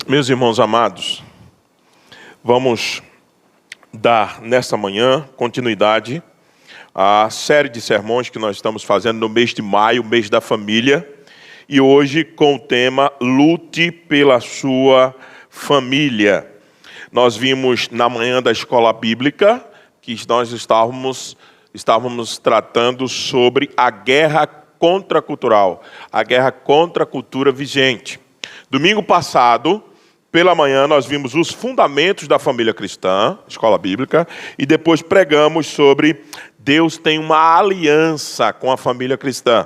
Meus irmãos amados, vamos dar nesta manhã continuidade à série de sermões que nós estamos fazendo no mês de maio, mês da família, e hoje com o tema Lute pela sua família. Nós vimos na manhã da escola bíblica que nós estávamos tratando sobre a guerra contracultural, a guerra contra a cultura vigente. Domingo passado, pela manhã, nós vimos os fundamentos da família cristã, escola bíblica, e depois pregamos sobre Deus tem uma aliança com a família cristã.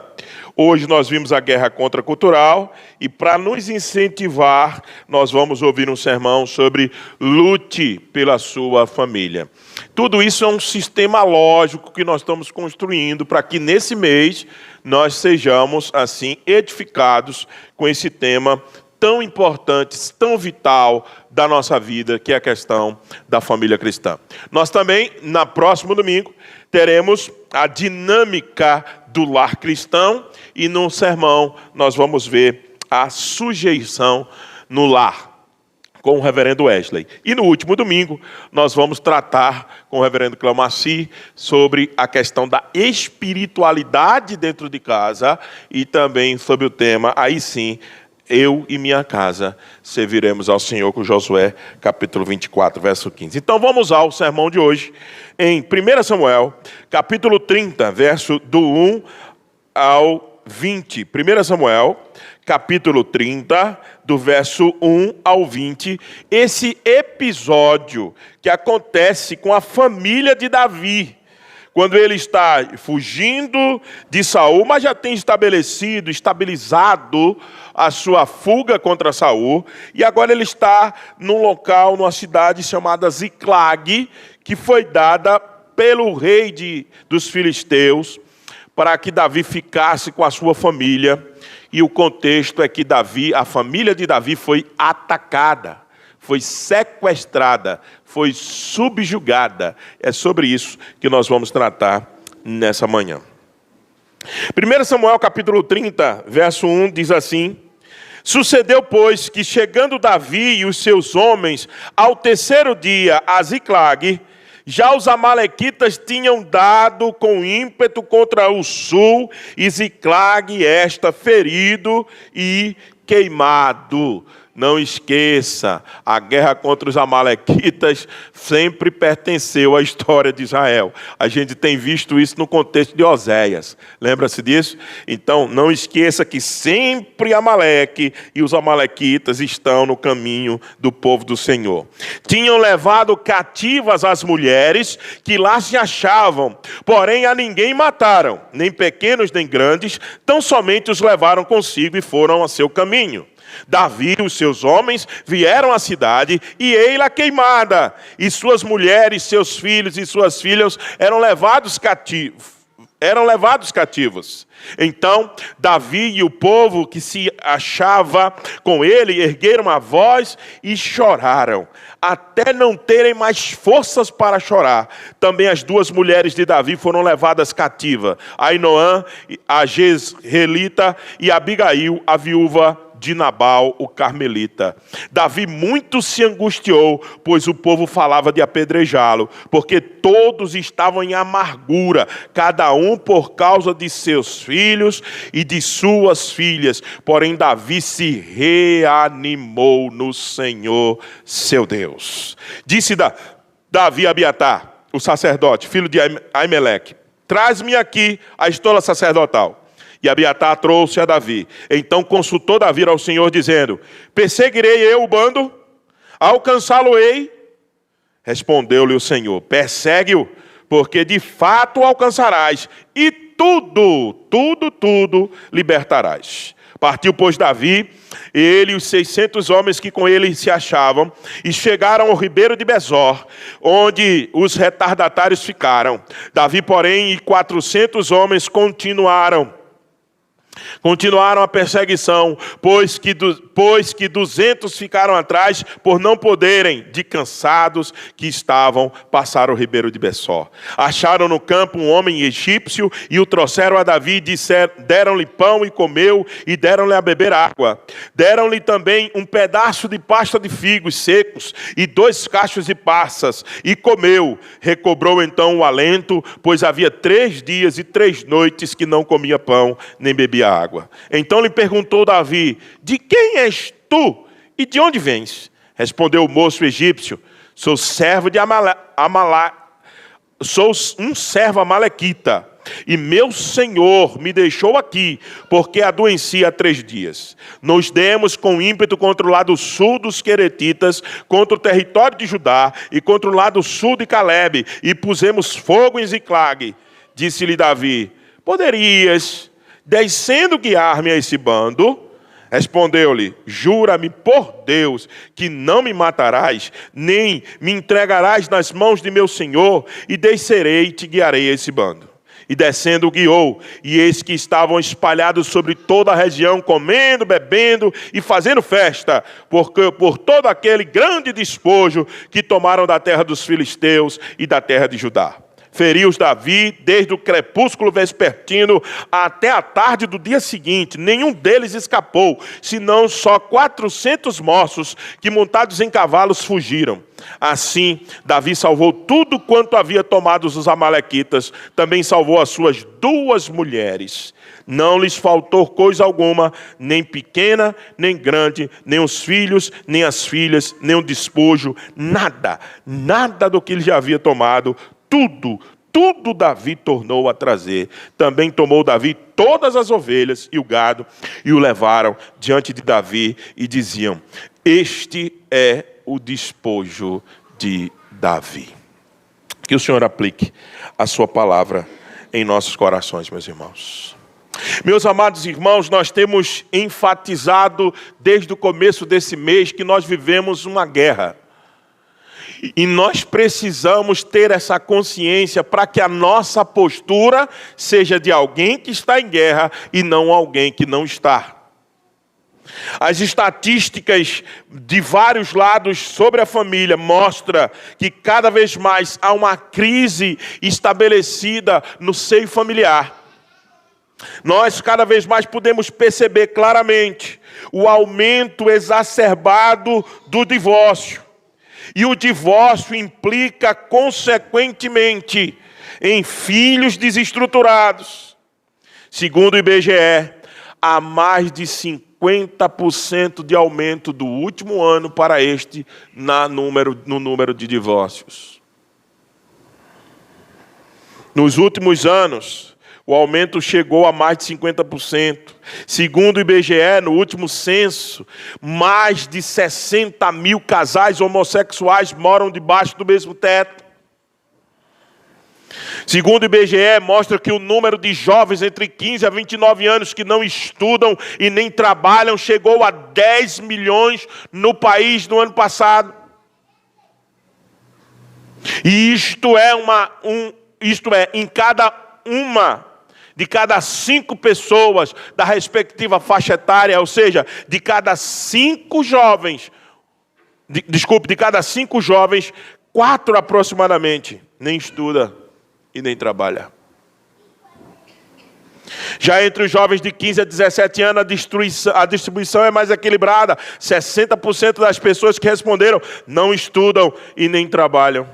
Hoje nós vimos a guerra contracultural e para nos incentivar, nós vamos ouvir um sermão sobre lute pela sua família. Tudo isso é um sistema lógico que nós estamos construindo para que nesse mês nós sejamos assim edificados com esse tema tão importante, tão vital da nossa vida, que é a questão da família cristã. Nós também, no próximo domingo, teremos a dinâmica do lar cristão e no sermão nós vamos ver a sujeição no lar, com o reverendo Wesley. E no último domingo, nós vamos tratar com o reverendo Cleomaci sobre a questão da espiritualidade dentro de casa e também sobre o tema, aí sim, eu e minha casa serviremos ao Senhor, com Josué, capítulo 24, verso 15. Então vamos ao sermão de hoje, em 1 Samuel, capítulo 30, verso do 1 ao 20. 1 Samuel, capítulo 30, do verso 1 ao 20. Esse episódio que acontece com a família de Davi, quando ele está fugindo de Saul, mas já tem estabilizado a sua fuga contra Saul, e agora ele está num local, numa cidade chamada Ziclag, que foi dada pelo rei dos filisteus, para que Davi ficasse com a sua família, e o contexto é que a família de Davi foi atacada, foi sequestrada, foi subjugada. É sobre isso que nós vamos tratar nessa manhã. 1 Samuel capítulo 30, verso 1 diz assim: Sucedeu, pois, que chegando Davi e os seus homens ao terceiro dia a Ziclag, já os amalequitas tinham dado com ímpeto contra o sul, e Ziclag está ferido e queimado. Não esqueça, a guerra contra os amalequitas sempre pertenceu à história de Israel. A gente tem visto isso no contexto de Oséias. Lembra-se disso? Então, não esqueça que sempre Amaleque e os amalequitas estão no caminho do povo do Senhor. Tinham levado cativas as mulheres que lá se achavam, porém a ninguém mataram, nem pequenos nem grandes, tão somente os levaram consigo e foram a seu caminho. Davi e os seus homens vieram à cidade e ei-la queimada, e suas mulheres, seus filhos e suas filhas eram levados cativos. Então Davi e o povo que se achava com ele ergueram a voz e choraram, até não terem mais forças para chorar. Também as duas mulheres de Davi foram levadas cativas, Ainoã, a Jezreelita, e Abigail, a viúva de Nabal, o carmelita. Davi muito se angustiou, pois o povo falava de apedrejá-lo, porque todos estavam em amargura, cada um por causa de seus filhos e de suas filhas. Porém Davi se reanimou no Senhor, seu Deus. Disse Davi a Abiatar, o sacerdote, filho de Aimeleque: traz-me aqui a estola sacerdotal. E Abiatar trouxe a Davi. Então consultou Davi ao Senhor, dizendo: perseguirei eu o bando? Alcançá-lo-ei? Respondeu-lhe o Senhor: persegue-o, porque de fato o alcançarás, e tudo libertarás. Partiu, pois, Davi, ele e os 600 homens que com ele se achavam, e chegaram ao ribeiro de Besor, onde os retardatários ficaram. Davi, porém, e 400 homens continuaram Continuaram a perseguição, pois que 200 ficaram atrás, por não poderem, de cansados que estavam, passar o ribeiro de Bessó. Acharam no campo um homem egípcio e o trouxeram a Davi, deram-lhe pão e comeu, e deram-lhe a beber água. Deram-lhe também um pedaço de pasta de figos secos e 2 cachos de passas, e comeu. Recobrou então o alento, pois havia 3 dias e 3 noites que não comia pão, nem bebia água. Então lhe perguntou Davi: de quem és tu e de onde vens? Respondeu o moço egípcio: sou servo de sou um servo amalequita, e meu senhor me deixou aqui, porque adoeci há 3 dias. Nos demos com ímpeto contra o lado sul dos queretitas, contra o território de Judá, e contra o lado sul de Calebe, e pusemos fogo em Ziclague. Disse-lhe Davi: poderias, descendo, guiar-me a esse bando? Respondeu-lhe: jura-me por Deus que não me matarás, nem me entregarás nas mãos de meu senhor, e descerei e te guiarei a esse bando. E descendo o guiou, e eis que estavam espalhados sobre toda a região, comendo, bebendo e fazendo festa, porque por todo aquele grande despojo que tomaram da terra dos filisteus e da terra de Judá. Feriu-os Davi desde o crepúsculo vespertino até a tarde do dia seguinte. Nenhum deles escapou, senão só 400 moços que, montados em cavalos, fugiram. Assim, Davi salvou tudo quanto havia tomado os amalequitas. Também salvou as suas 2 mulheres. Não lhes faltou coisa alguma, nem pequena, nem grande, nem os filhos, nem as filhas, nem o despojo, nada do que ele já havia tomado. Tudo Davi tornou a trazer. Também tomou Davi todas as ovelhas e o gado, e o levaram diante de Davi, e diziam: este é o despojo de Davi. Que o Senhor aplique a sua palavra em nossos corações, meus irmãos. Meus amados irmãos, nós temos enfatizado desde o começo desse mês que nós vivemos uma guerra. E nós precisamos ter essa consciência para que a nossa postura seja de alguém que está em guerra e não alguém que não está. As estatísticas de vários lados sobre a família mostram que cada vez mais há uma crise estabelecida no seio familiar. Nós cada vez mais podemos perceber claramente o aumento exacerbado do divórcio. E o divórcio implica, consequentemente, em filhos desestruturados. Segundo o IBGE, há mais de 50% de aumento do último ano para este no número de divórcios. Nos últimos anos, o aumento chegou a mais de 50%. Segundo o IBGE, no último censo, mais de 60 mil casais homossexuais moram debaixo do mesmo teto. Segundo o IBGE, mostra que o número de jovens entre 15 a 29 anos que não estudam e nem trabalham chegou a 10 milhões no país no ano passado. E isto é em de cada 5 pessoas da respectiva faixa etária, ou seja, de cada 5 jovens, de cada 5 jovens, 4 aproximadamente nem estuda e nem trabalha. Já entre os jovens de 15 a 17 anos, a distribuição é mais equilibrada. 60% das pessoas que responderam não estudam e nem trabalham.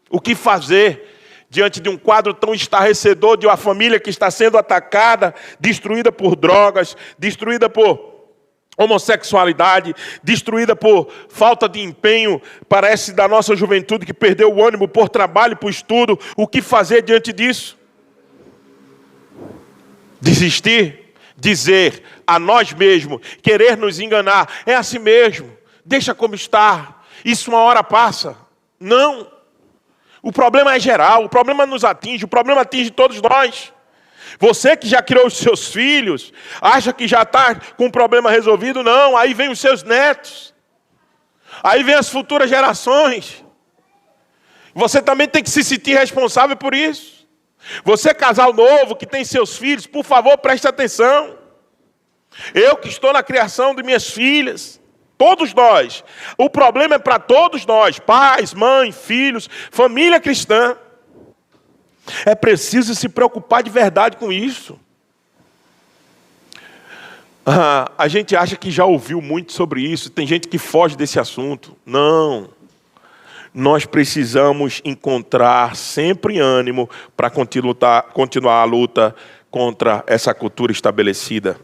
O que fazer diante de um quadro tão estarrecedor de uma família que está sendo atacada, destruída por drogas, destruída por homossexualidade, destruída por falta de empenho, parece da nossa juventude que perdeu o ânimo por trabalho, por estudo? O que fazer diante disso? Desistir? Dizer a nós mesmos, querer nos enganar, é assim mesmo, deixa como está, isso uma hora passa. Não. O problema é geral, o problema nos atinge, o problema atinge todos nós. Você que já criou os seus filhos, acha que já está com o problema resolvido? Não, aí vem os seus netos. Aí vem as futuras gerações. Você também tem que se sentir responsável por isso. Você, casal novo, que tem seus filhos, por favor, preste atenção. Eu que estou na criação de minhas filhas. Todos nós. O problema é para todos nós. Pais, mães, filhos, família cristã. É preciso se preocupar de verdade com isso. A gente acha que já ouviu muito sobre isso. Tem gente que foge desse assunto. Não. Nós precisamos encontrar sempre ânimo para continuar a luta contra essa cultura estabelecida.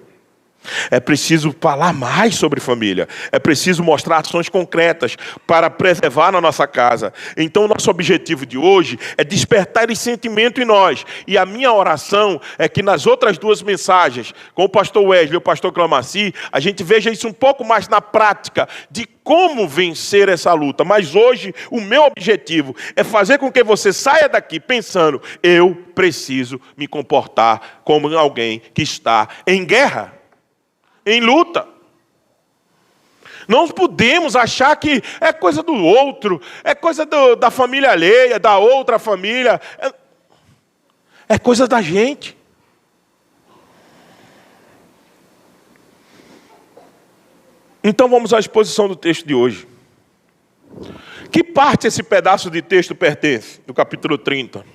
É preciso falar mais sobre família. É preciso mostrar ações concretas para preservar na nossa casa. Então, o nosso objetivo de hoje é despertar esse sentimento em nós. E a minha oração é que nas outras duas mensagens, com o pastor Wesley e o pastor Clamaci, a gente veja isso um pouco mais na prática, de como vencer essa luta. Mas hoje, o meu objetivo é fazer com que você saia daqui pensando: eu preciso me comportar como alguém que está em guerra, em luta. Não podemos achar que é coisa do outro, é coisa da família alheia, da outra família. É coisa da gente. Então vamos à exposição do texto de hoje. Que parte esse pedaço de texto pertence? Do capítulo 30.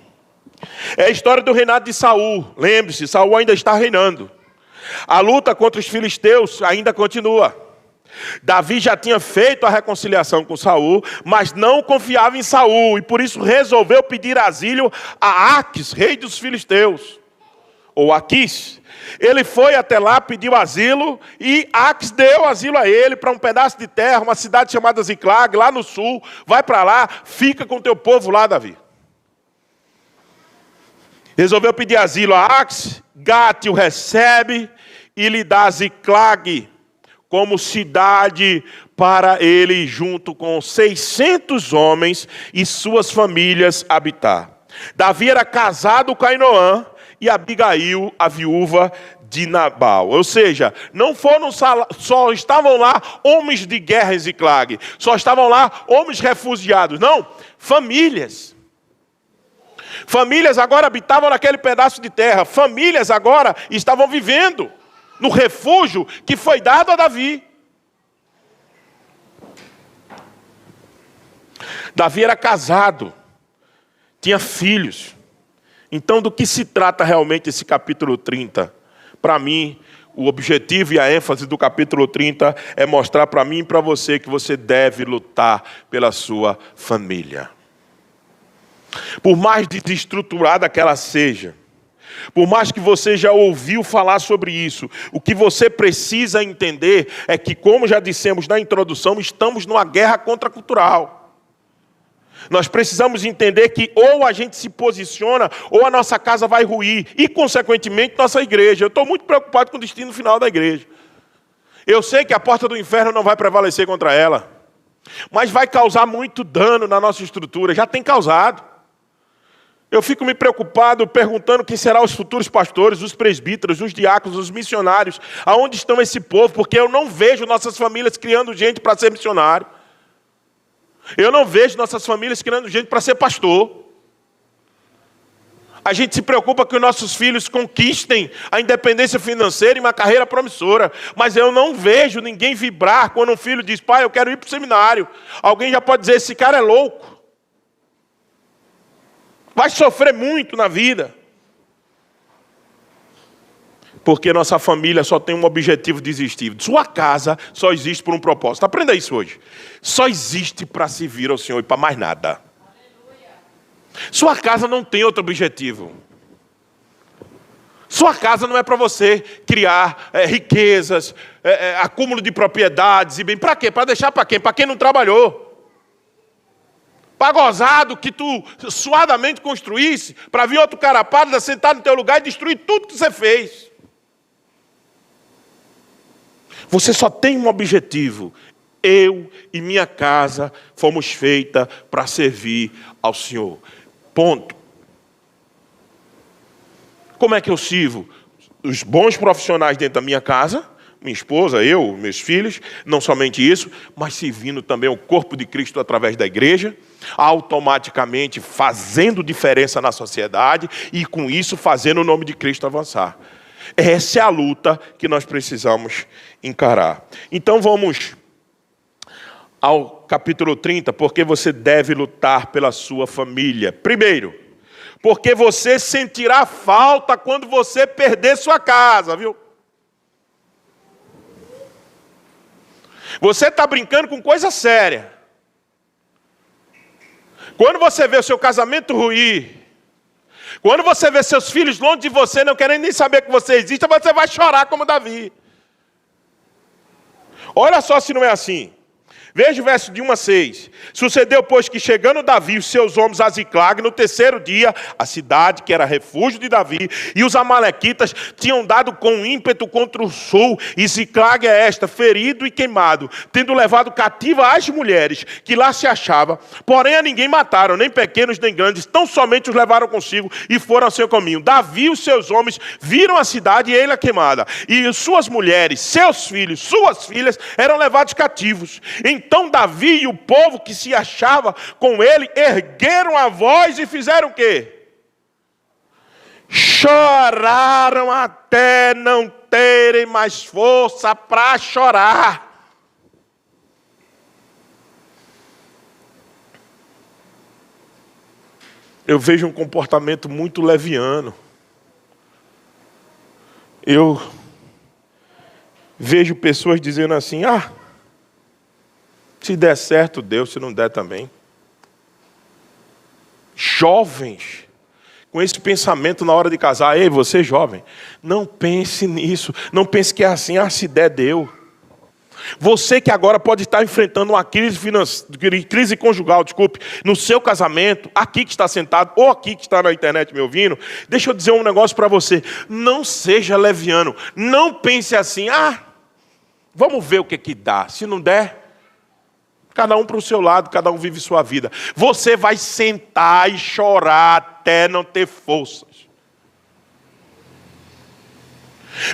É a história do reinado de Saul. Lembre-se, Saul ainda está reinando. A luta contra os filisteus ainda continua. Davi já tinha feito a reconciliação com Saul, mas não confiava em Saul, e por isso resolveu pedir asilo a Aquis, rei dos filisteus, ou Aquis. Ele foi até lá, pediu asilo, e Aquis deu asilo a ele para um pedaço de terra, uma cidade chamada Ziclag, lá no sul. Vai para lá, fica com o teu povo lá, Davi. Resolveu pedir asilo a Aquis. Gate o recebe e lhe dá Ziclag como cidade para ele, junto com 600 homens e suas famílias, habitar. Davi era casado com Ainoã e Abigail, a viúva de Nabal. Ou seja, não foram só estavam lá homens de guerra em Ziclag, só estavam lá homens refugiados. Não, famílias. Famílias agora habitavam naquele pedaço de terra. Famílias agora estavam vivendo no refúgio que foi dado a Davi. Davi era casado, tinha filhos. Então, do que se trata realmente esse capítulo 30? Para mim, o objetivo e a ênfase do capítulo 30 é mostrar para mim e para você que você deve lutar pela sua família. Por mais desestruturada que ela seja, por mais que você já ouviu falar sobre isso, o que você precisa entender é que, como já dissemos na introdução, estamos numa guerra contracultural. Nós precisamos entender que ou a gente se posiciona, ou a nossa casa vai ruir, e, consequentemente, nossa igreja. Eu estou muito preocupado com o destino final da igreja. Eu sei que a porta do inferno não vai prevalecer contra ela, mas vai causar muito dano na nossa estrutura, já tem causado. Eu fico me preocupado, perguntando quem serão os futuros pastores, os presbíteros, os diáconos, os missionários. Aonde estão esse povo? Porque eu não vejo nossas famílias criando gente para ser missionário. Eu não vejo nossas famílias criando gente para ser pastor. A gente se preocupa que os nossos filhos conquistem a independência financeira e uma carreira promissora. Mas eu não vejo ninguém vibrar quando um filho diz: pai, eu quero ir para o seminário. Alguém já pode dizer: esse cara é louco. Vai sofrer muito na vida. Porque nossa família só tem um objetivo de existir. Sua casa só existe por um propósito. Aprenda isso hoje. Só existe para servir ao Senhor e para mais nada. Sua casa não tem outro objetivo. Sua casa não é para você criar riquezas, acúmulo de propriedades e bem. Para quê? Para deixar para quem? Para quem não trabalhou. Para gozar do que tu suadamente construísse, para vir outro cara pálido sentar no teu lugar e destruir tudo que você fez. Você só tem um objetivo. Eu e minha casa fomos feitas para servir ao Senhor. Ponto. Como é que eu sirvo? Os bons profissionais dentro da minha casa, minha esposa, eu, meus filhos, não somente isso, mas servindo também o corpo de Cristo através da igreja, automaticamente fazendo diferença na sociedade e com isso fazendo o nome de Cristo avançar. Essa é a luta que nós precisamos encarar. Então vamos ao capítulo 30, porque você deve lutar pela sua família. Primeiro, porque você sentirá falta quando você perder sua casa, viu? Você está brincando com coisa séria. Quando você vê o seu casamento ruir, quando você vê seus filhos longe de você, não querendo nem saber que você existe, você vai chorar como Davi. Olha só se não é assim. Veja o verso de 1 a 6. Sucedeu, pois, que chegando Davi e os seus homens a Ziclag, no terceiro dia, a cidade que era refúgio de Davi, e os amalequitas tinham dado com ímpeto contra o sul, e Ziclag é esta, ferido e queimado, tendo levado cativa as mulheres que lá se achavam, porém a ninguém mataram, nem pequenos nem grandes, tão somente os levaram consigo e foram ao seu caminho. Davi e os seus homens viram a cidade e ela queimada, e suas mulheres, seus filhos, suas filhas eram levados cativos. Então Davi e o povo que se achava com ele ergueram a voz e fizeram o quê? Choraram até não terem mais força para chorar. Eu vejo um comportamento muito leviano. Eu vejo pessoas dizendo assim, se der certo, Deus, se não der também. Jovens, com esse pensamento na hora de casar. Ei, você jovem, não pense nisso. Não pense que é assim, se der, deu. Você que agora pode estar enfrentando uma crise conjugal, no seu casamento, aqui que está sentado, ou aqui que está na internet me ouvindo, deixa eu dizer um negócio para você. Não seja leviano. Não pense assim, vamos ver o que dá. Se não der, cada um para o seu lado, cada um vive sua vida. Você vai sentar e chorar até não ter forças.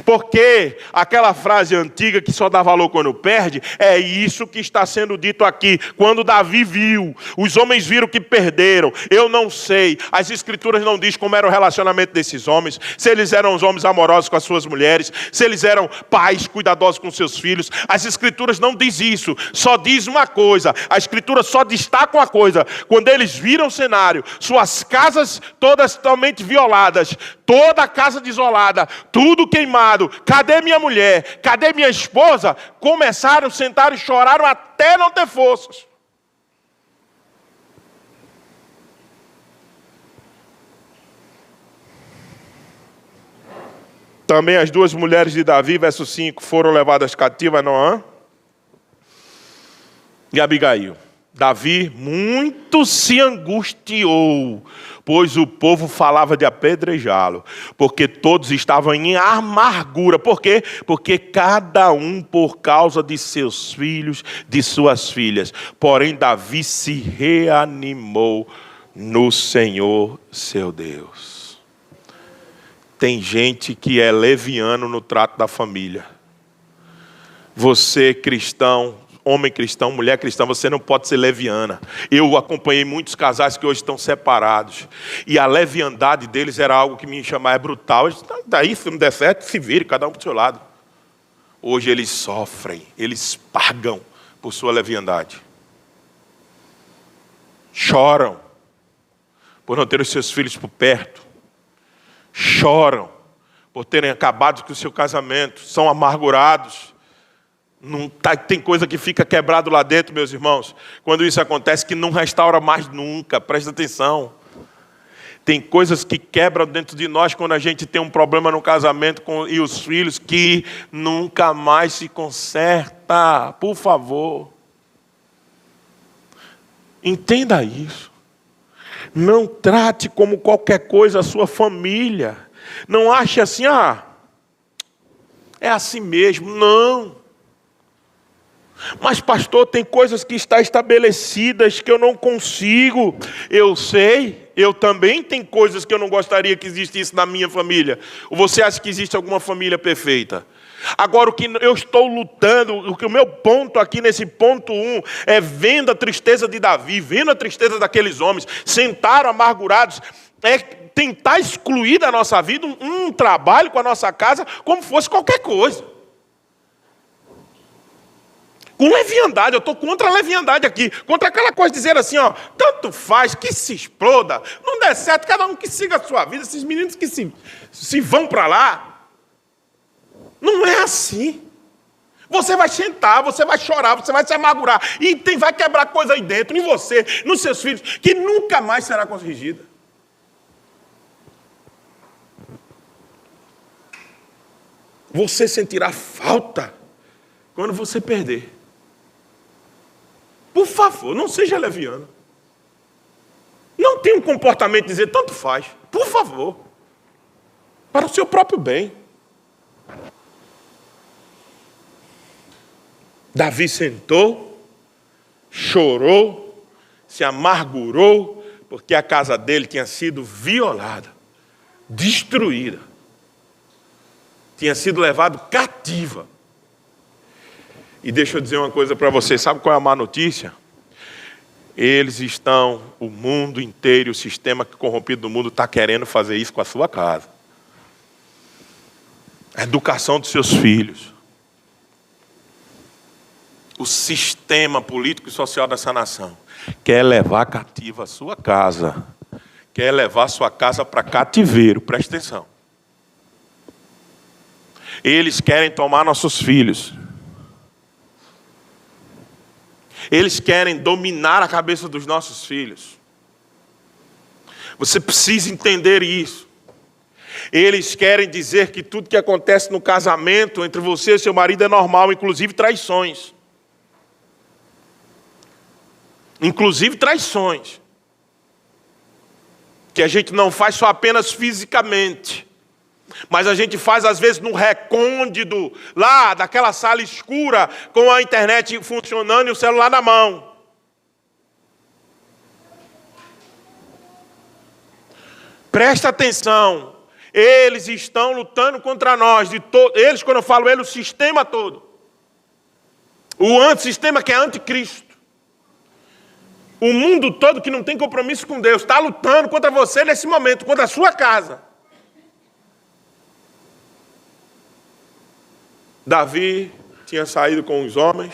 Porque aquela frase antiga que só dá valor quando perde, é isso que está sendo dito aqui. Quando Davi viu, os homens viram que perderam. Eu não sei, as escrituras não dizem como era o relacionamento desses homens, se eles eram os homens amorosos com as suas mulheres, se eles eram pais cuidadosos com seus filhos. As escrituras não dizem isso, só diz uma coisa, a escritura só destaca uma coisa: quando eles viram o cenário, suas casas todas totalmente violadas, toda a casa desolada, tudo queimado, cadê minha mulher, cadê minha esposa? Começaram, sentaram e choraram até não ter forças. Também as duas mulheres de Davi, verso 5, foram levadas cativas, Noã e Abigail. Davi muito se angustiou, pois o povo falava de apedrejá-lo, porque todos estavam em amargura. Por quê? Porque cada um por causa de seus filhos, de suas filhas. Porém, Davi se reanimou no Senhor, seu Deus. Tem gente que é leviano no trato da família. Você, cristão, homem cristão, mulher cristã, você não pode ser leviana. Eu acompanhei muitos casais que hoje estão separados. E a leviandade deles era algo que me chamava brutal. Daí, se não der certo, se vire, cada um para o seu lado. Hoje eles sofrem, eles pagam por sua leviandade. Choram por não ter os seus filhos por perto. Choram por terem acabado com o seu casamento. São amargurados. Não tá, tem coisa que fica quebrado lá dentro, meus irmãos. Quando isso acontece, que não restaura mais nunca. Presta atenção. Tem coisas que quebram dentro de nós quando a gente tem um problema no casamento e os filhos, que nunca mais se conserta. Por favor. Entenda isso. Não trate como qualquer coisa a sua família. Não ache assim, é assim mesmo. Não. Mas pastor, tem coisas que estão estabelecidas que eu não consigo. Eu sei, eu também tenho coisas que eu não gostaria que existisse na minha família. Ou você acha que existe alguma família perfeita? Agora, o que eu estou lutando, o meu ponto aqui nesse ponto 1 é vendo a tristeza de Davi, vendo a tristeza daqueles homens, sentaram amargurados, tentar excluir da nossa vida um trabalho com a nossa casa como fosse qualquer coisa. Com leviandade, eu estou contra a leviandade aqui, contra aquela coisa de dizer assim, ó, tanto faz, que se exploda, não der certo, cada um que siga a sua vida, esses meninos que se vão para lá. Não é assim. Você vai sentar, você vai chorar, você vai se amargurar, e vai quebrar coisa aí dentro, em você, nos seus filhos, que nunca mais será corrigida. Você sentirá falta quando você perder. Por favor, não seja leviano. Não tenha um comportamento de dizer tanto faz. Por favor. Para o seu próprio bem. Davi sentou, chorou, se amargurou, porque a casa dele tinha sido violada, destruída. Tinha sido levado cativa. E deixa eu dizer uma coisa para você, sabe qual é a má notícia? O mundo inteiro, o sistema corrompido do mundo está querendo fazer isso com a sua casa. A educação dos seus filhos. O sistema político e social dessa nação quer levar cativa a sua casa. Quer levar a sua casa para cativeiro, presta atenção. Eles querem tomar nossos filhos. Eles querem dominar a cabeça dos nossos filhos. Você precisa entender isso. Eles querem dizer que tudo que acontece no casamento entre você e seu marido é normal, inclusive traições. Inclusive traições. Que a gente não faz só apenas fisicamente. Mas a gente faz, às vezes, no recôndito, lá daquela sala escura, com a internet funcionando e o celular na mão. Presta atenção. Eles estão lutando contra nós. Eles, quando eu falo eles, o sistema todo. O antissistema que é anticristo. O mundo todo que não tem compromisso com Deus está lutando contra você nesse momento, contra a sua casa. Davi tinha saído com os homens.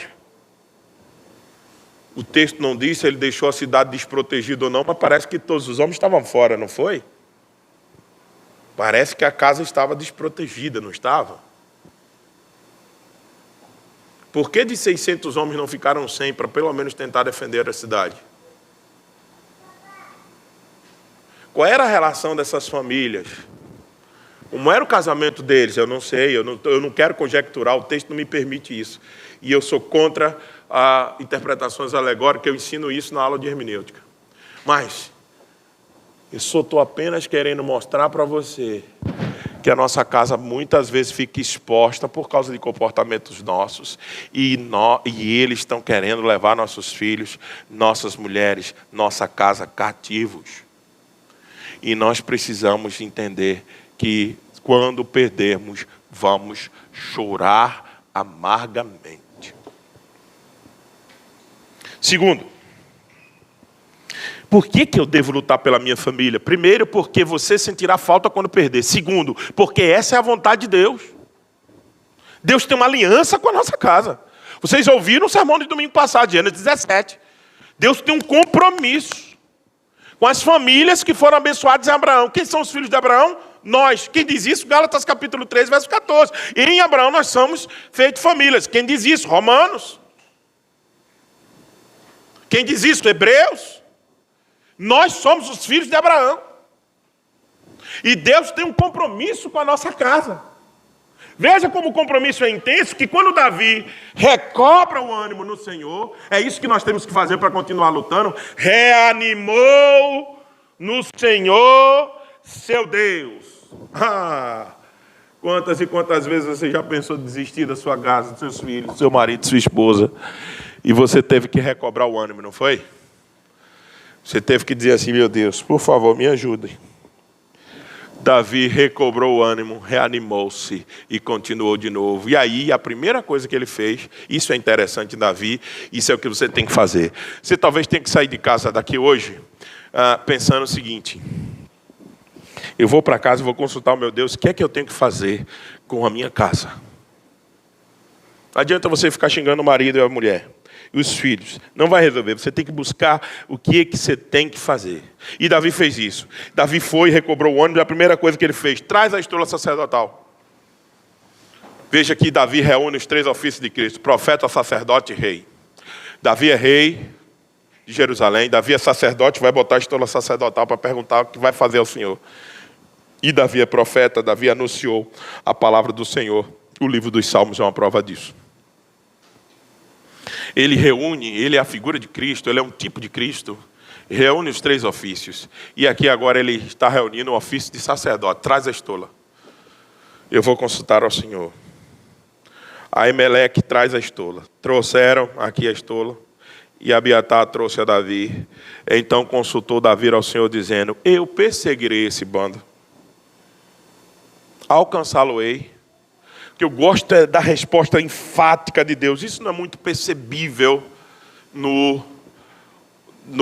O texto não diz se ele deixou a cidade desprotegida ou não, mas parece que todos os homens estavam fora, não foi? Parece que a casa estava desprotegida, não estava? Por que de 600 homens não ficaram 100 para pelo menos tentar defender a cidade? Qual era a relação dessas famílias? Como era o casamento deles? Eu não sei, eu não quero conjecturar, o texto não me permite isso. E eu sou contra interpretações alegóricas, eu ensino isso na aula de hermenêutica. Mas, eu só estou apenas querendo mostrar para você que a nossa casa muitas vezes fica exposta por causa de comportamentos nossos. E eles estão querendo levar nossos filhos, nossas mulheres, nossa casa cativos. E nós precisamos entender que quando perdermos, vamos chorar amargamente. Segundo, por que eu devo lutar pela minha família? Primeiro, porque você sentirá falta quando perder. Segundo, porque essa é a vontade de Deus. Deus tem uma aliança com a nossa casa. Vocês ouviram o sermão de domingo passado, Gênesis 17. Deus tem um compromisso com as famílias que foram abençoadas em Abraão. Quem são os filhos de Abraão? Nós. Quem diz isso? Gálatas capítulo 3, verso 14. E em Abraão nós somos feitos famílias. Quem diz isso? Romanos. Quem diz isso? Hebreus. Nós somos os filhos de Abraão. E Deus tem um compromisso com a nossa casa. Veja como o compromisso é intenso, que quando Davi recobra o ânimo no Senhor, é isso que nós temos que fazer para continuar lutando, reanimou no Senhor seu Deus. Quantas e quantas vezes você já pensou em desistir da sua casa, dos seus filhos, do seu marido, da sua esposa, e você teve que recobrar o ânimo, não foi? Você teve que dizer assim, meu Deus, por favor, me ajudem. Davi recobrou o ânimo, reanimou-se e continuou de novo. E aí, a primeira coisa que ele fez, isso é interessante em Davi, isso é o que você tem que fazer. Você talvez tenha que sair de casa daqui hoje pensando o seguinte: Eu vou para casa e vou consultar o meu Deus. O que é que eu tenho que fazer com a minha casa? Não adianta você ficar xingando o marido e a mulher. E os filhos. Não vai resolver. Você tem que buscar o que é que você tem que fazer. E Davi fez isso. Davi foi, recobrou o ônibus. A primeira coisa que ele fez, traz a estola sacerdotal. Veja que Davi reúne os 3 ofícios de Cristo. Profeta, sacerdote e rei. Davi é rei de Jerusalém. Davi é sacerdote, vai botar a estola sacerdotal para perguntar o que vai fazer ao Senhor. E Davi é profeta. Davi anunciou a palavra do Senhor. O livro dos Salmos é uma prova disso. Ele reúne, ele é a figura de Cristo, ele é um tipo de Cristo, reúne os 3 ofícios. E aqui agora ele está reunindo o ofício de sacerdote. Traz a estola. Eu vou consultar ao Senhor. Aimeleque traz a estola. Trouxeram aqui a estola. E Abiatar trouxe a Davi. Então consultou Davi ao Senhor, dizendo: eu perseguirei esse bando. Alcançá-lo-ei. Que eu gosto é da resposta enfática de Deus. Isso não é muito percebível no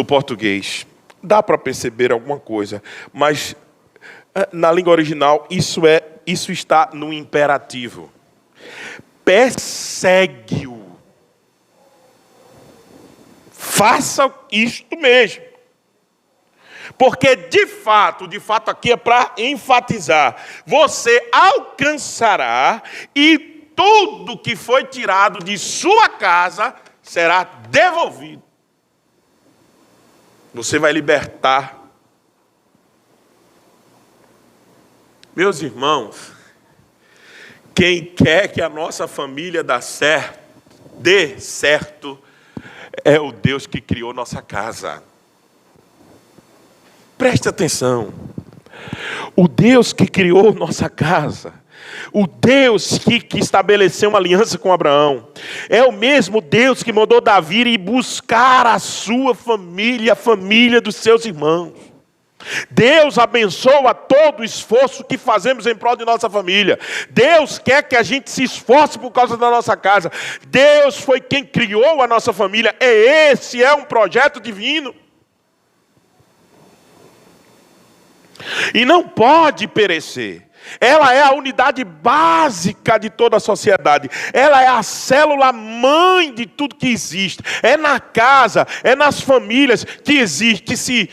português. Dá para perceber alguma coisa, mas na língua original isso está no imperativo. Persegue-o. Faça isto mesmo. Porque de fato aqui é para enfatizar. Você alcançará e tudo que foi tirado de sua casa será devolvido. Você vai libertar. Meus irmãos, quem quer que a nossa família dê certo, é o Deus que criou nossa casa. Preste atenção. O Deus que criou nossa casa, o Deus que estabeleceu uma aliança com Abraão, é o mesmo Deus que mandou Davi ir buscar a sua família, a família dos seus irmãos. Deus abençoa todo o esforço que fazemos em prol de nossa família. Deus quer que a gente se esforce por causa da nossa casa. Deus foi quem criou a nossa família. Esse é um projeto divino. E não pode perecer. Ela é a unidade básica de toda a sociedade. Ela é a célula mãe de tudo que existe. É na casa, é nas famílias que se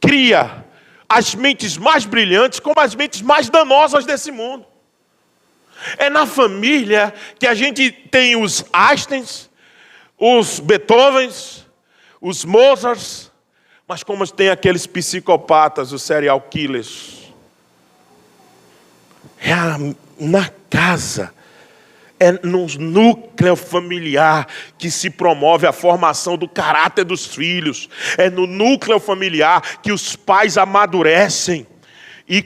cria as mentes mais brilhantes como as mentes mais danosas desse mundo. É na família que a gente tem os Einsteins, os Beethovens, os Mozarts, mas como tem aqueles psicopatas, os serial killers. É na casa, é no núcleo familiar que se promove a formação do caráter dos filhos. É no núcleo familiar que os pais amadurecem e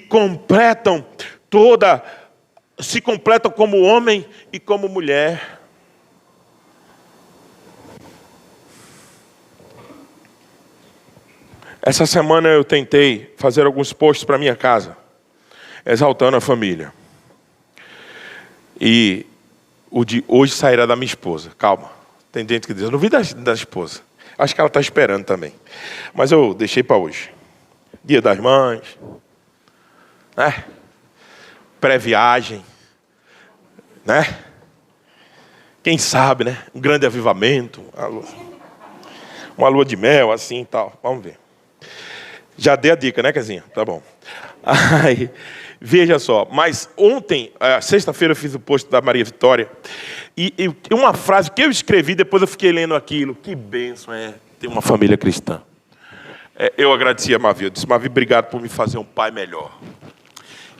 se completam como homem e como mulher. Essa semana eu tentei fazer alguns posts para minha casa, exaltando a família. E o de hoje sairá da minha esposa. Calma, tem gente que diz, eu não vi da esposa. Acho que ela está esperando também. Mas eu deixei para hoje. Dia das Mães, né? Pré-viagem, né? Quem sabe, né? Um grande avivamento, uma lua de mel, assim e tal. Vamos ver. Já dei a dica, né, Kezinha? Tá bom. Aí, veja só, mas ontem, sexta-feira, eu fiz o post da Maria Vitória, e uma frase que eu escrevi, depois eu fiquei lendo aquilo. Que bênção é ter uma família cristã. Eu agradeci a Mavi, eu disse, Mavi, obrigado por me fazer um pai melhor.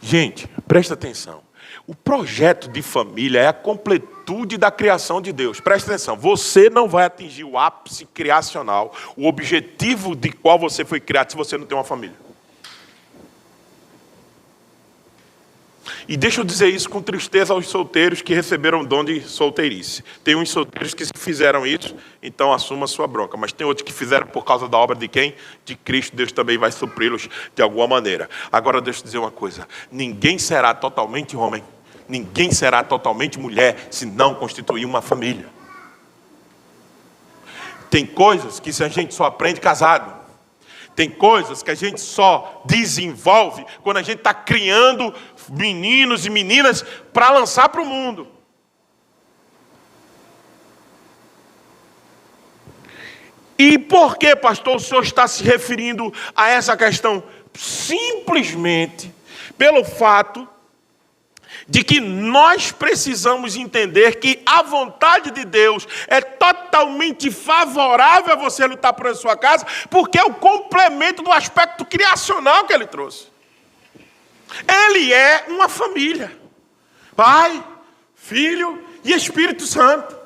Gente, presta atenção. O projeto de família é a completude da criação de Deus. Presta atenção, você não vai atingir o ápice criacional, o objetivo de qual você foi criado, se você não tem uma família. E deixa eu dizer isso com tristeza aos solteiros que receberam o dom de solteirice. Tem uns solteiros que fizeram isso, então assuma a sua bronca. Mas tem outros que fizeram por causa da obra de quem? De Cristo. Deus também vai supri-los de alguma maneira. Agora deixa eu dizer uma coisa. Ninguém será totalmente homem, ninguém será totalmente mulher se não constituir uma família. Tem coisas que a gente só aprende casado. Tem coisas que a gente só desenvolve quando a gente está criando meninos e meninas para lançar para o mundo. E por que, pastor, o senhor está se referindo a essa questão? Simplesmente pelo fato de que nós precisamos entender que a vontade de Deus é totalmente favorável a você lutar por sua casa, porque é o complemento do aspecto criacional que ele trouxe. Ele é uma família. Pai, Filho e Espírito Santo.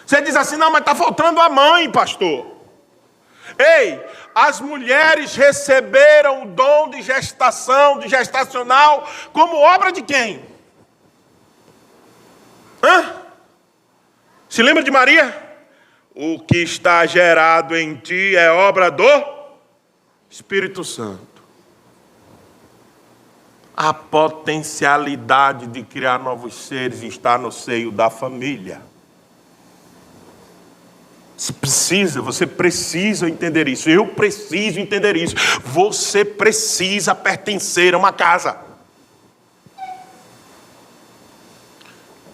Você diz assim, não, mas está faltando a mãe, pastor. Ei, as mulheres receberam o dom de gestação, de gestacional, como obra de quem? Se lembra de Maria? O que está gerado em ti é obra do Espírito Santo. A potencialidade de criar novos seres está no seio da família. Você precisa entender isso. Eu preciso entender isso. Você precisa pertencer a uma casa.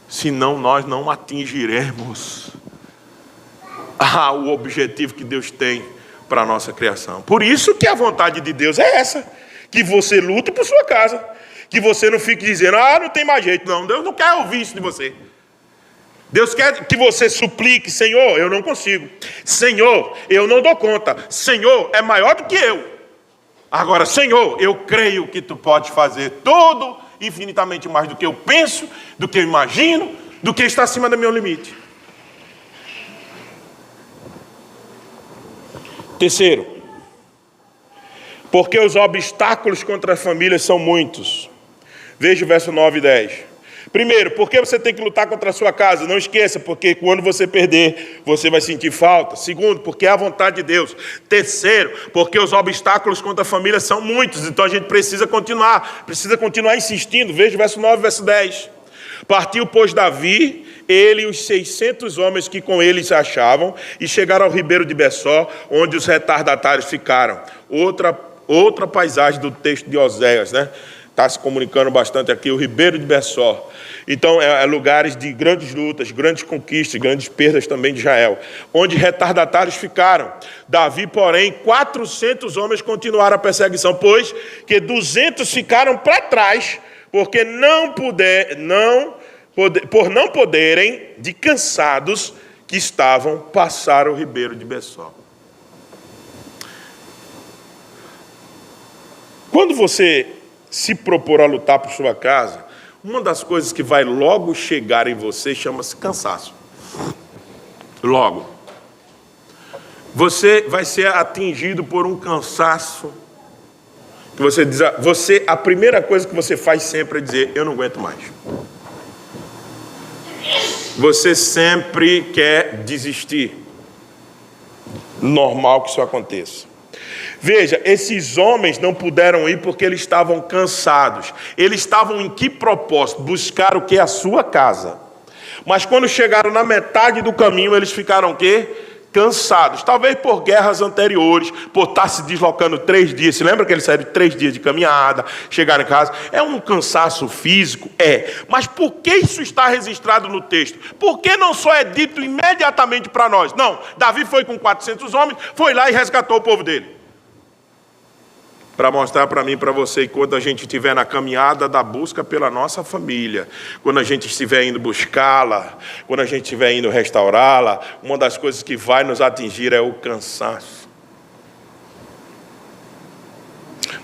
Senão nós não atingiremos o objetivo que Deus tem para a nossa criação. Por isso que a vontade de Deus é essa. Que você lute por sua casa. Que você não fique dizendo, não tem mais jeito. Não, Deus não quer ouvir isso de você. Deus quer que você suplique, Senhor, eu não consigo. Senhor, eu não dou conta. Senhor, é maior do que eu. Agora, Senhor, eu creio que Tu podes fazer tudo infinitamente mais do que eu penso, do que eu imagino, do que está acima do meu limite. Terceiro, porque os obstáculos contra a família são muitos. Veja o verso 9 e 10. Primeiro, por que você tem que lutar contra a sua casa? Não esqueça, porque quando você perder, você vai sentir falta. Segundo, porque é a vontade de Deus. Terceiro, porque os obstáculos contra a família são muitos. Então a gente precisa continuar insistindo. Veja o verso 9 e verso 10. Partiu, pois, Davi, ele e os 600 homens que com ele se achavam, e chegaram ao ribeiro de Bessó, onde os retardatários ficaram. Outra paisagem do texto de Oséias, né? Está se comunicando bastante aqui, o ribeiro de Bessó. Então, é lugares de grandes lutas, grandes conquistas, grandes perdas também de Israel, onde retardatários ficaram. Davi, porém, 400 homens continuaram a perseguição, pois que 200 ficaram para trás, porque por não poderem, de cansados que estavam, passar o ribeiro de Bessó. Quando você se propor a lutar por sua casa, uma das coisas que vai logo chegar em você chama-se cansaço. Logo. Você vai ser atingido por um cansaço. Que você diz, a primeira coisa que você faz sempre é dizer, eu não aguento mais. Você sempre quer desistir. Normal que isso aconteça. Veja, esses homens não puderam ir porque eles estavam cansados. Eles estavam em que propósito? Buscar o que? A sua casa. Mas quando chegaram na metade do caminho, eles ficaram o quê? Cansados. Talvez por guerras anteriores, por estar se deslocando 3 dias. Se lembra que eles saíram 3 dias de caminhada, chegaram em casa? É um cansaço físico? É. Mas por que isso está registrado no texto? Por que não só é dito imediatamente para nós? Não, Davi foi com 400 homens, foi lá e resgatou o povo dele. Para mostrar para mim e para você que quando a gente estiver na caminhada da busca pela nossa família, quando a gente estiver indo buscá-la, quando a gente estiver indo restaurá-la, uma das coisas que vai nos atingir é o cansaço.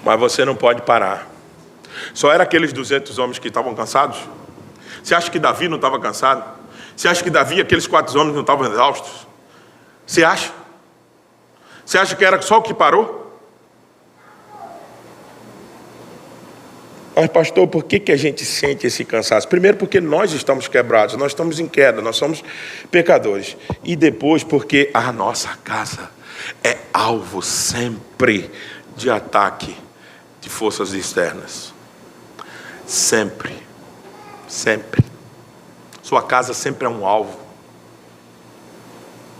Mas você não pode parar. Só eram aqueles 200 homens que estavam cansados? Você acha que Davi não estava cansado? Você acha que Davi e aqueles 4 homens não estavam exaustos? Você acha? Você acha que era só o que parou? Mas, pastor, por que a gente sente esse cansaço? Primeiro, porque nós estamos quebrados, nós estamos em queda, nós somos pecadores. E depois, porque a nossa casa é alvo sempre de ataque de forças externas. Sempre. Sempre. Sua casa sempre é um alvo.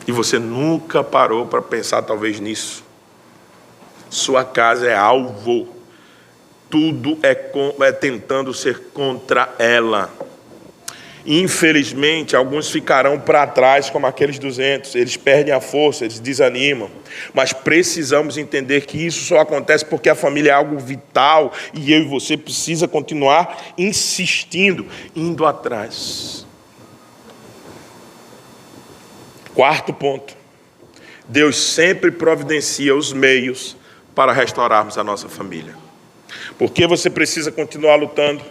E você nunca parou para pensar talvez nisso. Sua casa é alvo. Tudo é tentando ser contra ela. Infelizmente, alguns ficarão para trás, como aqueles 200. Eles perdem a força, eles desanimam. Mas precisamos entender que isso só acontece porque a família é algo vital. E eu e você precisa continuar insistindo, indo atrás. Quarto ponto. Deus sempre providencia os meios para restaurarmos a nossa família. Por que você precisa continuar lutando?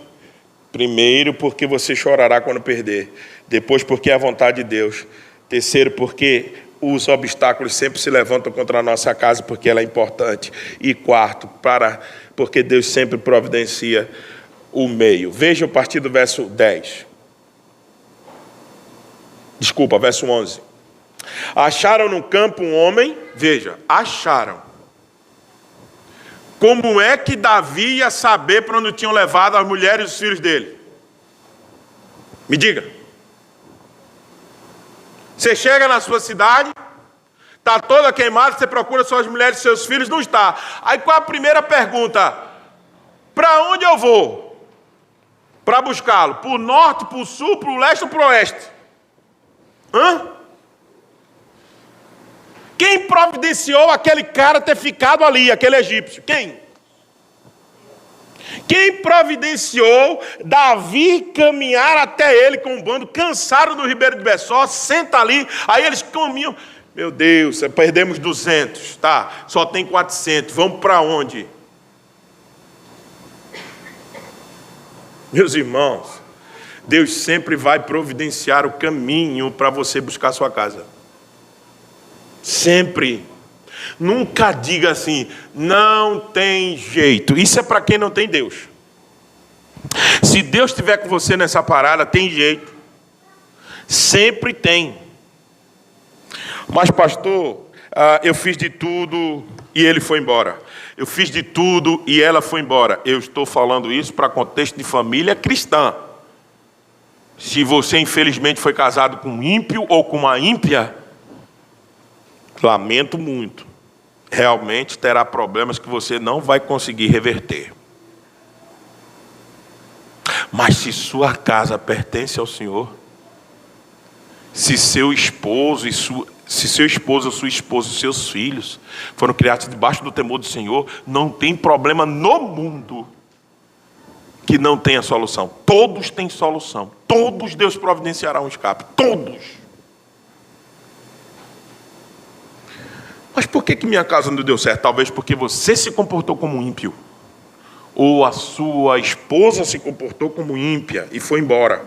Primeiro, porque você chorará quando perder. Depois, porque é a vontade de Deus. Terceiro, porque os obstáculos sempre se levantam contra a nossa casa, porque ela é importante. E quarto, porque Deus sempre providencia o meio. Veja a partir do verso 10. Desculpa, verso 11. Acharam no campo um homem, veja, acharam. Como é que Davi ia saber para onde tinham levado as mulheres e os filhos dele? Me diga. Você chega na sua cidade, está toda queimada, você procura suas mulheres e seus filhos, não está. Aí qual a primeira pergunta? Para onde eu vou? Para buscá-lo? Para o norte, para o sul, para o leste ou para o oeste? Quem providenciou aquele cara ter ficado ali, aquele egípcio? Quem? Quem providenciou Davi caminhar até ele com um bando, cansado no Ribeiro de Bessó, senta ali, aí eles caminham. Meu Deus, perdemos 200, tá? Só tem 400, vamos para onde? Meus irmãos, Deus sempre vai providenciar o caminho para você buscar a sua casa. Sempre. Nunca diga assim, não tem jeito. Isso é para quem não tem Deus. Se Deus estiver com você nessa parada, tem jeito. Sempre tem. Mas pastor, eu fiz de tudo e ele foi embora. Eu fiz de tudo e ela foi embora. Eu estou falando isso para contexto de família cristã. Se você infelizmente foi casado com um ímpio ou com uma ímpia, lamento muito. Realmente terá problemas que você não vai conseguir reverter. Mas se sua casa pertence ao Senhor, se seu esposo se seu esposo ou sua esposa, seus filhos foram criados debaixo do temor do Senhor, não tem problema no mundo que não tenha solução. Todos têm solução. Todos Deus providenciará um escape. Todos. Mas por que minha casa não deu certo? Talvez porque você se comportou como um ímpio. Ou a sua esposa se comportou como ímpia e foi embora.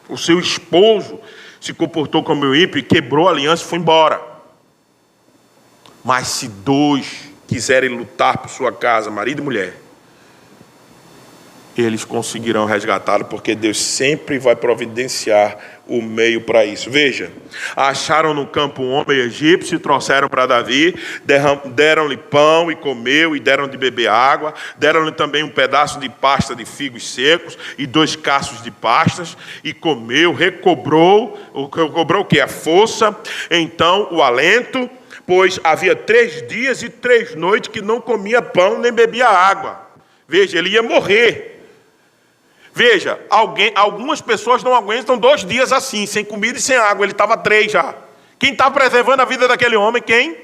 O seu esposo se comportou como um ímpio e quebrou a aliança e foi embora. Mas se dois quiserem lutar por sua casa, marido e mulher, eles conseguirão resgatá-lo, porque Deus sempre vai providenciar o meio para isso. Veja, acharam no campo um homem egípcio, trouxeram para Davi, deram-lhe pão e comeu, e deram de beber água, deram-lhe também um pedaço de pasta de figos secos e 2 cachos de pastas, e comeu, recobrou o que? A força, então o alento, pois havia 3 dias e 3 noites que não comia pão nem bebia água. Veja, ele ia morrer. Veja, algumas pessoas não aguentam 2 dias assim, sem comida e sem água. Ele estava 3 já. Quem está preservando a vida daquele homem? Quem?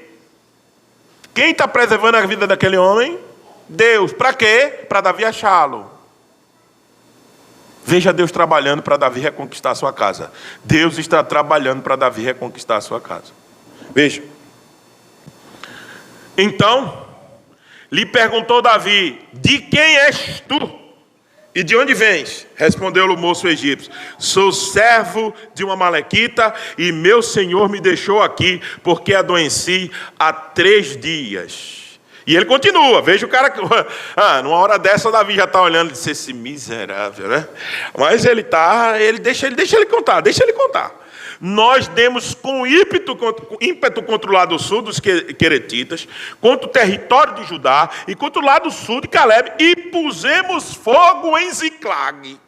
Quem está preservando a vida daquele homem? Deus. Para quê? Para Davi achá-lo. Veja Deus trabalhando para Davi reconquistar a sua casa. Deus está trabalhando para Davi reconquistar a sua casa. Veja. Então, lhe perguntou Davi, de quem és tu? E de onde vens? Respondeu-lhe o moço egípcio, sou servo de uma amalequita e meu senhor me deixou aqui porque adoeci há 3 dias. E ele continua, veja o cara, numa hora dessa Davi já está olhando e disse, esse miserável, né? Mas ele deixa ele contar. Nós demos com ímpeto contra o lado sul dos queretitas, contra o território de Judá e contra o lado sul de Caleb, e pusemos fogo em Ziclag.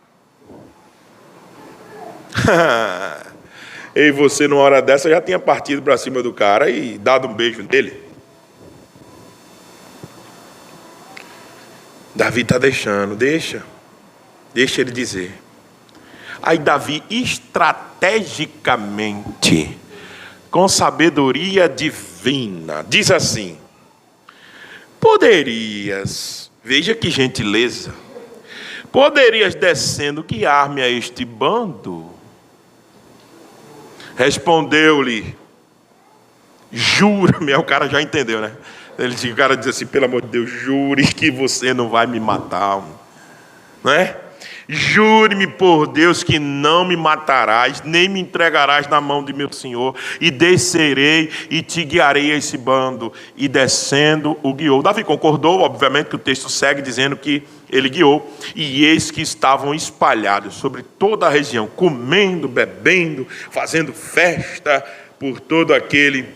E você, numa hora dessa, já tinha partido para cima do cara e dado um beijo nele. Davi está deixando, deixa ele dizer. Aí Davi, estrategicamente, com sabedoria divina, diz assim: poderias, veja que gentileza, poderias descendo guiar-me a este bando? Respondeu-lhe: jura-me. O cara já entendeu, né? O cara diz assim: pelo amor de Deus, jure que você não vai me matar, não é? Jure-me por Deus que não me matarás, nem me entregarás na mão de meu senhor, e descerei e te guiarei a esse bando. E descendo o guiou. Davi concordou, obviamente que o texto segue dizendo que ele guiou. E eis que estavam espalhados sobre toda a região, comendo, bebendo, fazendo festa por todo aquele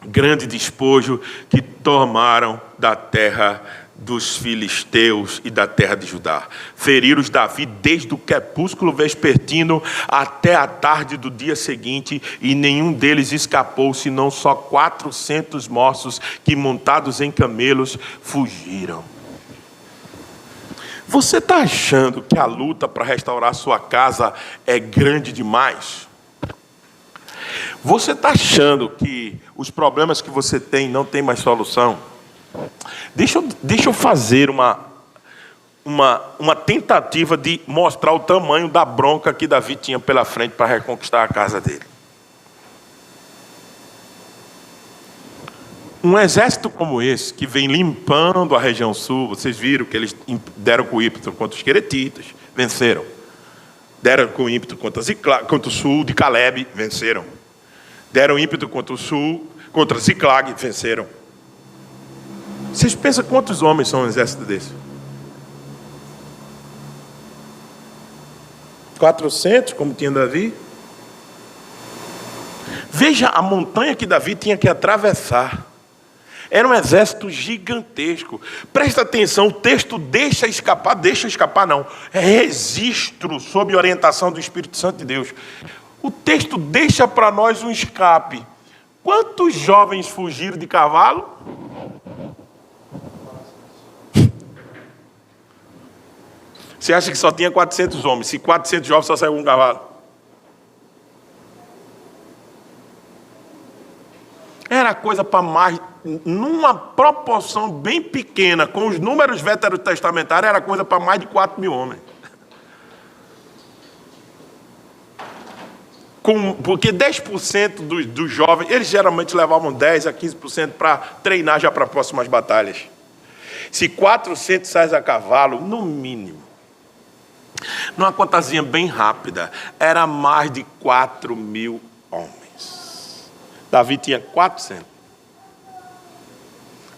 grande despojo que tomaram da terra dos filisteus e da terra de Judá. Feriram Davi desde o crepúsculo vespertino até a tarde do dia seguinte, e nenhum deles escapou, senão só 400 mortos que, montados em camelos, fugiram. Você está achando que a luta para restaurar sua casa é grande demais? Você está achando que os problemas que você tem não tem mais solução? Deixa eu fazer uma tentativa de mostrar o tamanho da bronca que Davi tinha pela frente para reconquistar a casa dele. Um exército como esse, que vem limpando a região sul, vocês viram que eles deram com ímpeto contra os queretitas, venceram. Deram com ímpeto contra o sul de Caleb, venceram. Deram ímpeto contra o sul, contra Ziclag, venceram. Vocês pensam quantos homens são um exército desse? 400, como tinha Davi? Veja a montanha que Davi tinha que atravessar. Era um exército gigantesco. Presta atenção, o texto deixa escapar não. É registro sob orientação do Espírito Santo de Deus. O texto deixa para nós um escape. Quantos jovens fugiram de cavalo? Você acha que só tinha 400 homens? Se 400 jovens só saiu um cavalo? Era coisa para mais, numa proporção bem pequena, com os números veterotestamentários, era coisa para mais de 4.000 homens. Porque 10% dos jovens, eles geralmente levavam 10 a 15% para treinar já para próximas batalhas. Se 400 saem a cavalo, no mínimo, numa contazinha bem rápida, era mais de 4.000 homens. Davi tinha 400.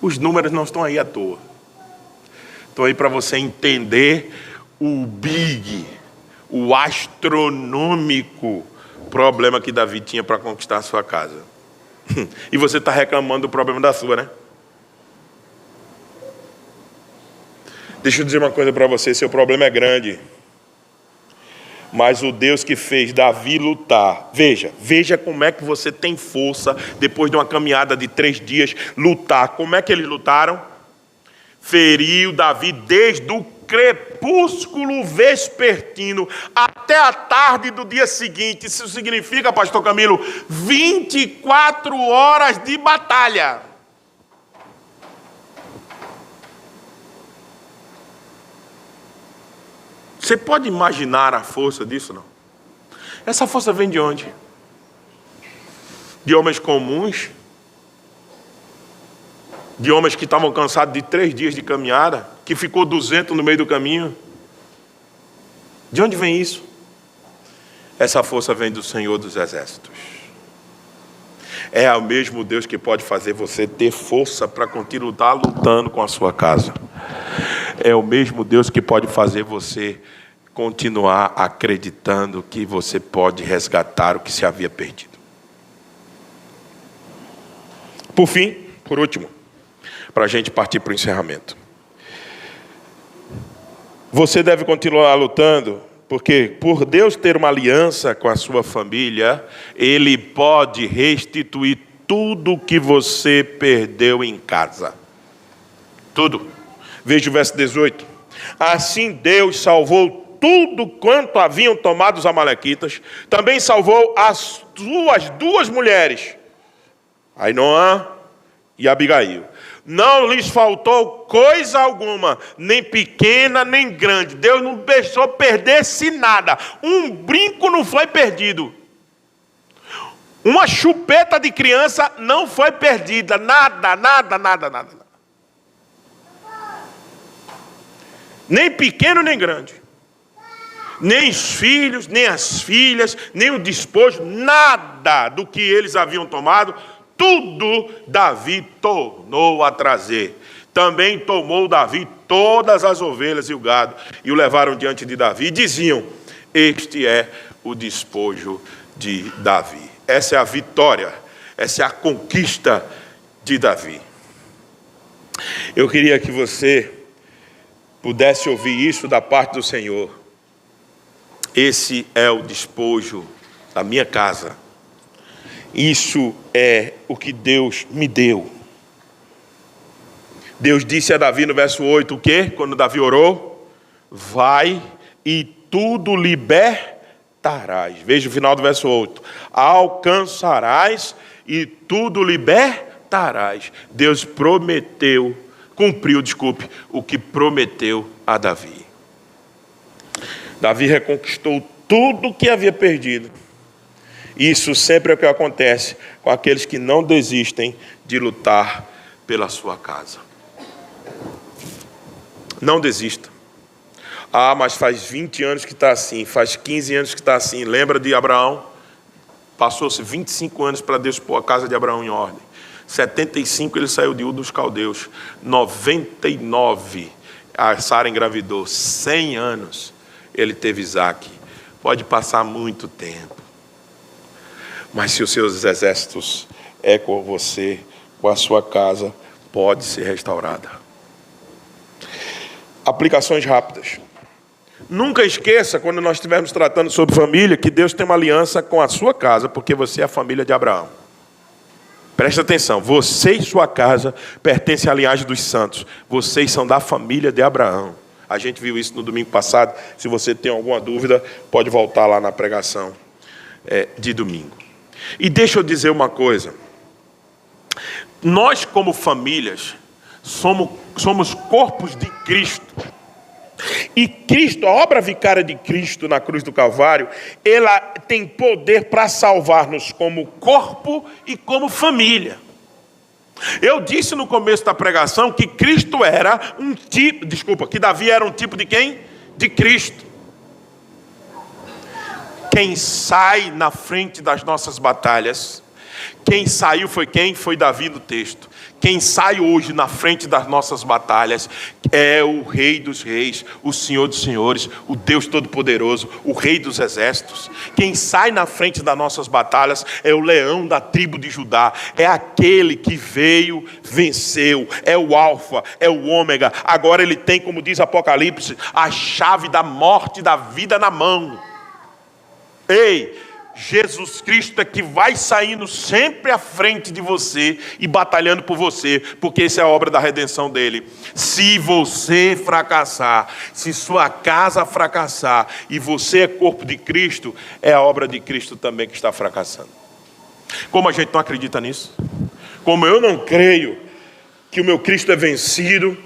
Os números não estão aí à toa. Estão aí para você entender o o astronômico problema que Davi tinha para conquistar a sua casa. E você está reclamando do problema da sua, né? Deixa eu dizer uma coisa para você, seu problema é grande. Mas o Deus que fez Davi lutar, veja como é que você tem força, depois de uma caminhada de 3 dias, lutar. Como é que eles lutaram? Feriu Davi desde o crepúsculo vespertino até a tarde do dia seguinte. Isso significa, pastor Camilo, 24 horas de batalha. Você pode imaginar a força disso, não? Essa força vem de onde? De homens comuns? De homens que estavam cansados de 3 dias de caminhada? Que ficou 200 no meio do caminho? De onde vem isso? Essa força vem do Senhor dos Exércitos. É o mesmo Deus que pode fazer você ter força para continuar lutando com a sua casa. É o mesmo Deus que pode fazer você continuar acreditando que você pode resgatar o que se havia perdido. Por fim, por último, para a gente partir para o encerramento. Você deve continuar lutando, porque por Deus ter uma aliança com a sua família, Ele pode restituir tudo que você perdeu em casa. Tudo. Veja o verso 18. Assim Deus salvou tudo quanto haviam tomado os amalequitas. Também salvou as suas duas mulheres, Ainoã e Abigail. Não lhes faltou coisa alguma, nem pequena, nem grande. Deus não deixou perder-se nada. Um brinco não foi perdido. Uma chupeta de criança não foi perdida. Nada, nada, nada, nada. Nem pequeno, nem grande. Nem os filhos, nem as filhas, nem o despojo, nada do que eles haviam tomado, tudo Davi tornou a trazer. Também tomou Davi todas as ovelhas e o gado, e o levaram diante de Davi, e diziam: este é o despojo de Davi. Essa é a vitória, essa é a conquista de Davi. Eu queria que você pudesse ouvir isso da parte do Senhor. Esse é o despojo da minha casa. Isso é o que Deus me deu. Deus disse a Davi no verso 8 o quê? Quando Davi orou: vai e tudo libertarás. Veja o final do verso 8. Alcançarás e tudo libertarás. Deus prometeu, cumpriu, o que prometeu a Davi. Davi reconquistou tudo o que havia perdido. Isso sempre é o que acontece com aqueles que não desistem de lutar pela sua casa. Não desista. Ah, mas faz 20 anos que está assim, faz 15 anos que está assim. Lembra de Abraão? Passou-se 25 anos para Deus pôr a casa de Abraão em ordem. 75 ele saiu de Ur dos Caldeus. 99 a Sara engravidou. 100 anos ele teve Isaac. Pode passar muito tempo, mas se os seus exércitos é com você, com a sua casa, pode ser restaurada. Aplicações rápidas. Nunca esqueça, quando nós estivermos tratando sobre família, que Deus tem uma aliança com a sua casa, porque você é a família de Abraão. Presta atenção, você e sua casa pertencem à linhagem dos santos. Vocês são da família de Abraão. A gente viu isso no domingo passado. Se você tem alguma dúvida, pode voltar lá na pregação de domingo. E deixa eu dizer uma coisa. Nós, como famílias, somos corpos de Cristo. E Cristo, a obra vicária de Cristo na cruz do Calvário, ela tem poder para salvar-nos como corpo e como família. Eu disse no começo da pregação que Cristo era que Davi era um tipo de quem? De Cristo. Quem sai na frente das nossas batalhas, quem saiu foi quem? Foi Davi no texto. Quem sai hoje na frente das nossas batalhas é o Rei dos Reis, o Senhor dos Senhores, o Deus Todo-Poderoso, o Rei dos Exércitos. Quem sai na frente das nossas batalhas é o leão da tribo de Judá, é aquele que veio, venceu, é o Alfa, é o Ômega. Agora ele tem, como diz Apocalipse, a chave da morte e da vida na mão. Ei, Jesus Cristo é que vai saindo sempre à frente de você e batalhando por você, porque essa é a obra da redenção dele. Se você fracassar, se sua casa fracassar e você é corpo de Cristo, é a obra de Cristo também que está fracassando. Como a gente não acredita nisso? Como eu não creio que o meu Cristo é vencido,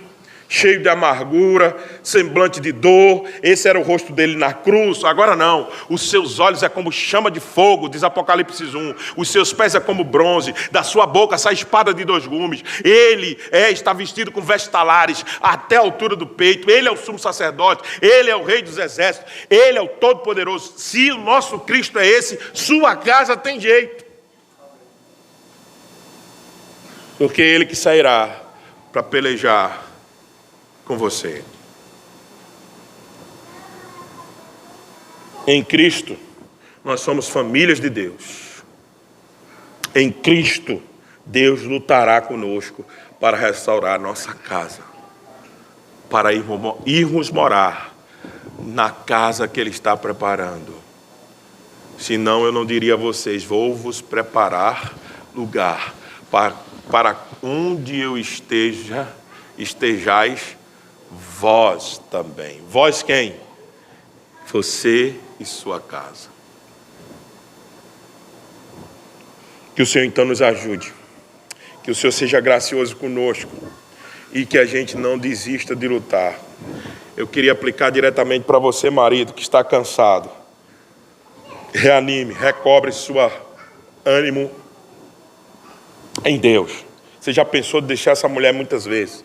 cheio de amargura, semblante de dor, esse era o rosto dele na cruz. Agora não, os seus olhos é como chama de fogo, diz Apocalipse 1, os seus pés é como bronze, da sua boca sai espada de 2 gumes, ele está vestido com vestes talares, até a altura do peito, ele é o sumo sacerdote, ele é o Rei dos Exércitos, ele é o Todo-Poderoso. Se o nosso Cristo é esse, sua casa tem jeito, porque é ele que sairá para pelejar com você. Em Cristo, nós somos famílias de Deus. Em Cristo, Deus lutará conosco para restaurar nossa casa, para irmos morar na casa que Ele está preparando. Senão eu não diria a vocês: vou vos preparar lugar para onde eu estejais vós também. Vós quem? Você e sua casa. Que o Senhor então nos ajude. Que o Senhor seja gracioso conosco. E que a gente não desista de lutar. Eu queria aplicar diretamente para você, marido, que está cansado. Reanime, recobre seu ânimo em Deus. Você já pensou de deixar essa mulher muitas vezes?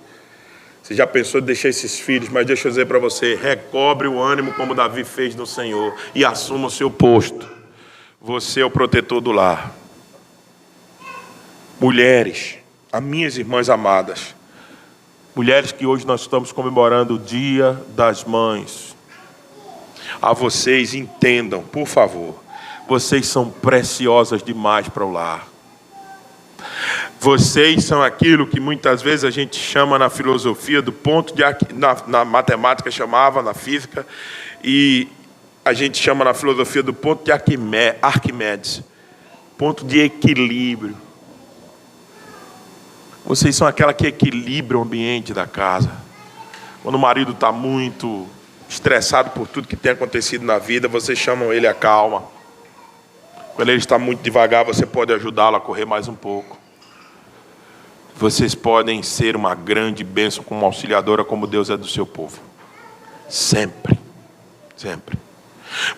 Você já pensou de deixar esses filhos? Mas deixa eu dizer para você, recobre o ânimo como Davi fez no Senhor e assuma o seu posto. Você é o protetor do lar. Mulheres, as minhas irmãs amadas, mulheres que hoje nós estamos comemorando o Dia das Mães, a vocês entendam, por favor, vocês são preciosas demais para o lar. Vocês são aquilo que muitas vezes a gente chama na filosofia do ponto de... Na matemática chamava, na física, e a gente chama na filosofia do ponto de Arquimedes. Ponto de equilíbrio. Vocês são aquela que equilibra o ambiente da casa. Quando o marido está muito estressado por tudo que tem acontecido na vida, vocês chamam ele a calma. Quando ele está muito devagar, você pode ajudá-lo a correr mais um pouco. Vocês podem ser uma grande bênção como auxiliadora, como Deus é do seu povo. Sempre. Sempre.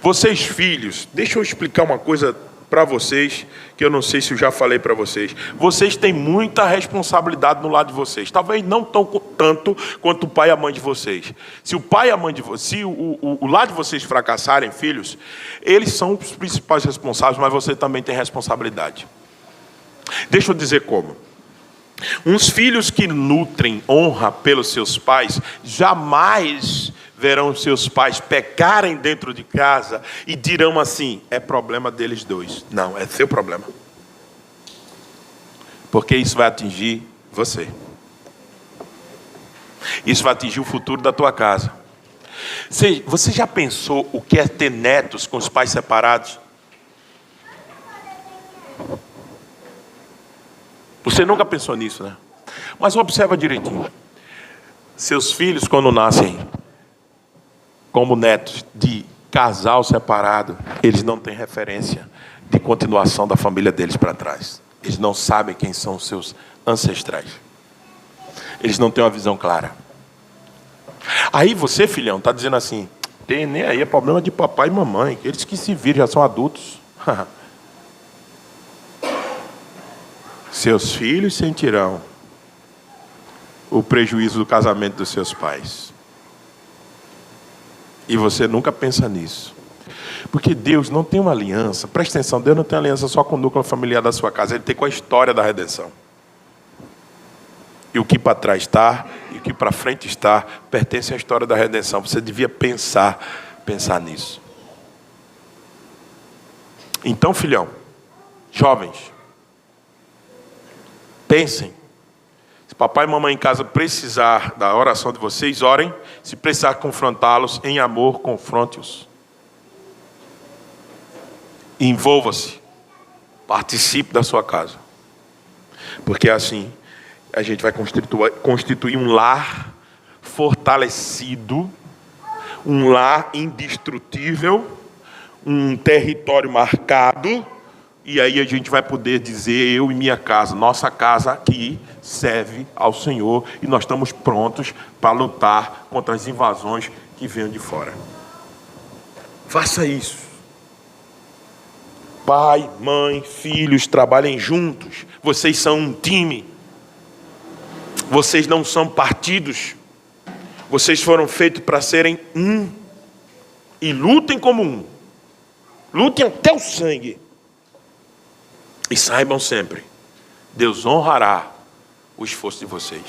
Vocês, filhos, deixa eu explicar uma coisa para vocês, que eu não sei se eu já falei para vocês. Vocês têm muita responsabilidade no lado de vocês. Talvez não tanto quanto o pai e a mãe de vocês. Se o pai e a mãe de vocês, se o lado de vocês fracassarem, filhos, eles são os principais responsáveis, mas você também tem responsabilidade. Deixa eu dizer como. Uns filhos que nutrem honra pelos seus pais, jamais verão seus pais pecarem dentro de casa e dirão assim, é problema deles dois. Não, é seu problema. Porque isso vai atingir você. Isso vai atingir o futuro da tua casa. Você já pensou o que é ter netos com os pais separados? Você nunca pensou nisso, né? Mas observa direitinho. Seus filhos, quando nascem como netos de casal separado, eles não têm referência de continuação da família deles para trás. Eles não sabem quem são os seus ancestrais. Eles não têm uma visão clara. Aí você, filhão, está dizendo assim, tem nem aí, é problema de papai e mamãe. Eles que se viram, já são adultos. Seus filhos sentirão o prejuízo do casamento dos seus pais. E você nunca pensa nisso. Porque Deus não tem uma aliança, presta atenção, Deus não tem aliança só com o núcleo familiar da sua casa, Ele tem com a história da redenção. E o que para trás está, e o que para frente está, pertence à história da redenção. Você devia pensar nisso. Então, filhão, jovens, pensem. Se papai e mamãe em casa precisar da oração de vocês, orem. Se precisar confrontá-los em amor, confronte-os. Envolva-se. Participe da sua casa. Porque assim a gente vai constituir um lar fortalecido, um lar indestrutível, um território marcado. E aí a gente vai poder dizer, eu e minha casa, nossa casa aqui serve ao Senhor e nós estamos prontos para lutar contra as invasões que venham de fora. Faça isso. Pai, mãe, filhos, trabalhem juntos. Vocês são um time. Vocês não são partidos. Vocês foram feitos para serem um. E lutem como um. Lutem até o sangue. E saibam sempre, Deus honrará o esforço de vocês.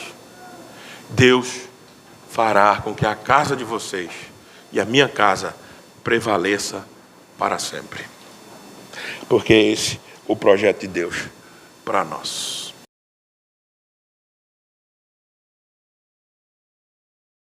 Deus fará com que a casa de vocês e a minha casa prevaleça para sempre. Porque esse é o projeto de Deus para nós.